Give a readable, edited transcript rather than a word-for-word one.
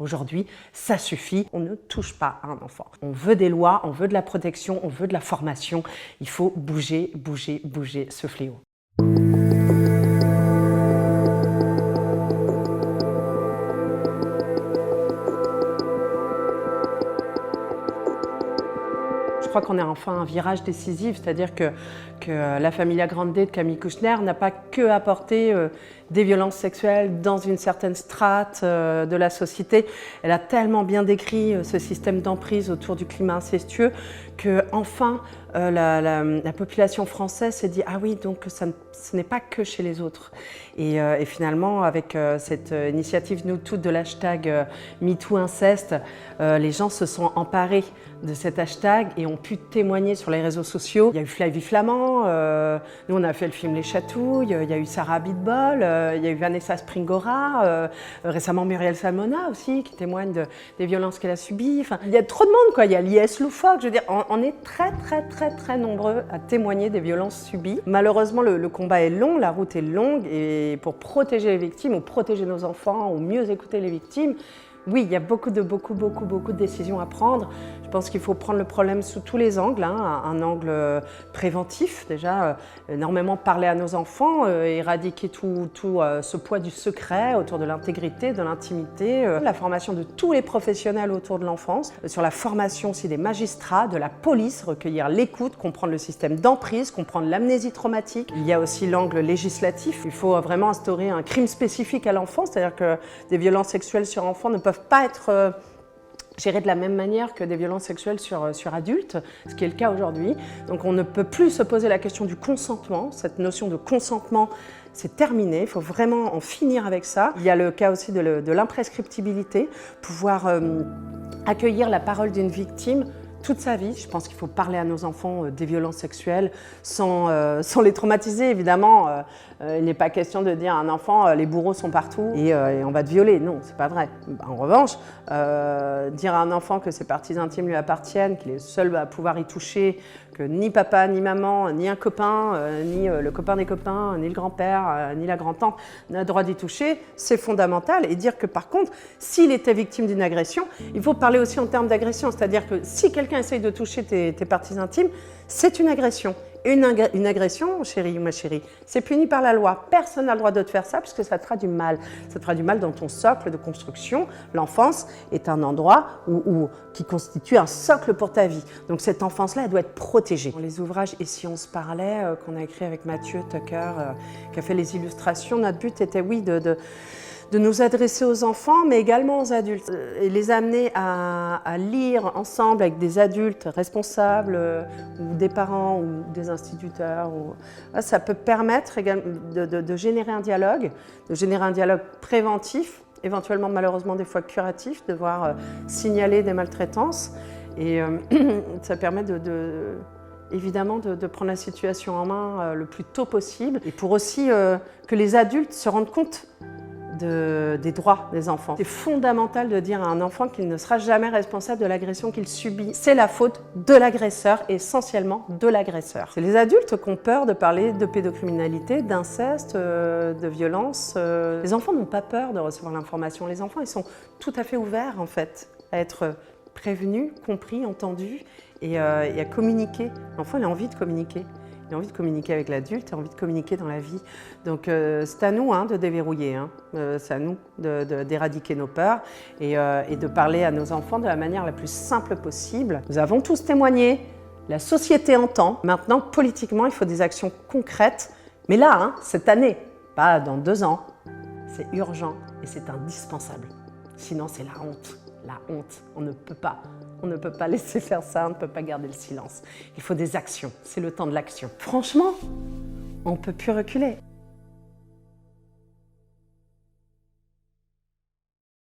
Aujourd'hui, ça suffit, on ne touche pas à un enfant. On veut des lois, on veut de la protection, on veut de la formation. Il faut bouger, bouger, bouger ce fléau. Je crois qu'on est enfin à un virage décisif, c'est-à-dire que la Familia Grande de Camille Kouchner n'a pas que apporté des violences sexuelles dans une certaine strate de la société. Elle a tellement bien décrit ce système d'emprise autour du climat incestueux que enfin la population française s'est dit « Ah oui, donc ce n'est pas que chez les autres ». Et finalement, avec cette initiative Nous Toutes de l'hashtag MeTooInceste, les gens se sont emparés de cet hashtag et ont pu témoigner sur les réseaux sociaux. Il y a eu Flavie Flamand, nous on a fait le film Les Chatouilles, il y a eu Sarah Abitbol, il y a eu Vanessa Springora, récemment Muriel Salmona aussi qui témoigne des violences qu'elle a subies. Enfin, il y a trop de monde, quoi. Il y a l'IS loufoque, je veux dire, on est très nombreux à témoigner des violences subies. Malheureusement, le combat est long, la route est longue et pour protéger les victimes ou protéger nos enfants ou mieux écouter les victimes, oui, il y a beaucoup de décisions à prendre. Je pense qu'il faut prendre le problème sous tous les angles, hein, un angle préventif, déjà, énormément parler à nos enfants, éradiquer tout ce poids du secret autour de l'intégrité, de l'intimité, la formation de tous les professionnels autour de l'enfance, sur la formation aussi des magistrats, de la police, recueillir l'écoute, comprendre le système d'emprise, comprendre l'amnésie traumatique. Il y a aussi l'angle législatif. Il faut vraiment instaurer un crime spécifique à l'enfance, c'est-à-dire que des violences sexuelles sur enfants ne peuvent pas être gérées de la même manière que des violences sexuelles sur adultes, ce qui est le cas aujourd'hui. Donc on ne peut plus se poser la question du consentement. Cette notion de consentement, c'est terminé. Il faut vraiment en finir avec ça. Il y a le cas aussi de l'imprescriptibilité, pouvoir accueillir la parole d'une victime toute sa vie. Je pense qu'il faut parler à nos enfants des violences sexuelles sans les traumatiser, évidemment. Il n'est pas question de dire à un enfant les bourreaux sont partout et on va te violer. Non, c'est pas vrai. En revanche, dire à un enfant que ses parties intimes lui appartiennent, qu'il est seul à pouvoir y toucher, que ni papa, ni maman, ni un copain, ni le copain des copains, ni le grand-père, ni la grand-tante n'a le droit d'y toucher, c'est fondamental. Et dire que par contre, s'il était victime d'une agression, il faut parler aussi en termes d'agression. C'est-à-dire que si quelqu'un essaye de toucher tes parties intimes, c'est une agression. Une agression, chérie ou ma chérie, c'est puni par la loi. Personne n'a le droit de te faire ça puisque ça te fera du mal. Ça te fera du mal dans ton socle de construction. L'enfance est un endroit qui constitue un socle pour ta vie. Donc cette enfance-là, elle doit être protégée. Dans les ouvrages « Et si on se parlait » qu'on a écrit avec Mathieu Tucker, qui a fait les illustrations, notre but était, oui, de nous adresser aux enfants, mais également aux adultes, et les amener à lire ensemble avec des adultes responsables, ou des parents, ou des instituteurs. Ça peut permettre de générer un dialogue, préventif, éventuellement malheureusement des fois curatif, de voir signaler des maltraitances. Et ça permet évidemment de prendre la situation en main le plus tôt possible, et pour aussi que les adultes se rendent compte des droits des enfants. C'est fondamental de dire à un enfant qu'il ne sera jamais responsable de l'agression qu'il subit. C'est la faute de l'agresseur, essentiellement de l'agresseur. C'est les adultes qui ont peur de parler de pédocriminalité, d'inceste, de violence. Les enfants n'ont pas peur de recevoir l'information. Les enfants, ils sont tout à fait ouverts, en fait, à être prévenus, compris, entendus et à communiquer. L'enfant, il a envie de communiquer. Il a envie de communiquer avec l'adulte, il a envie de communiquer dans la vie. Donc c'est à nous de déverrouiller, c'est à nous d'éradiquer nos peurs et de parler à nos enfants de la manière la plus simple possible. Nous avons tous témoigné, la société entend. Maintenant, politiquement, il faut des actions concrètes. Mais là, cette année, pas dans 2 ans, c'est urgent et c'est indispensable. Sinon, c'est la honte. La honte, on ne peut pas laisser faire ça, on ne peut pas garder le silence. Il faut des actions, c'est le temps de l'action. Franchement, on ne peut plus reculer.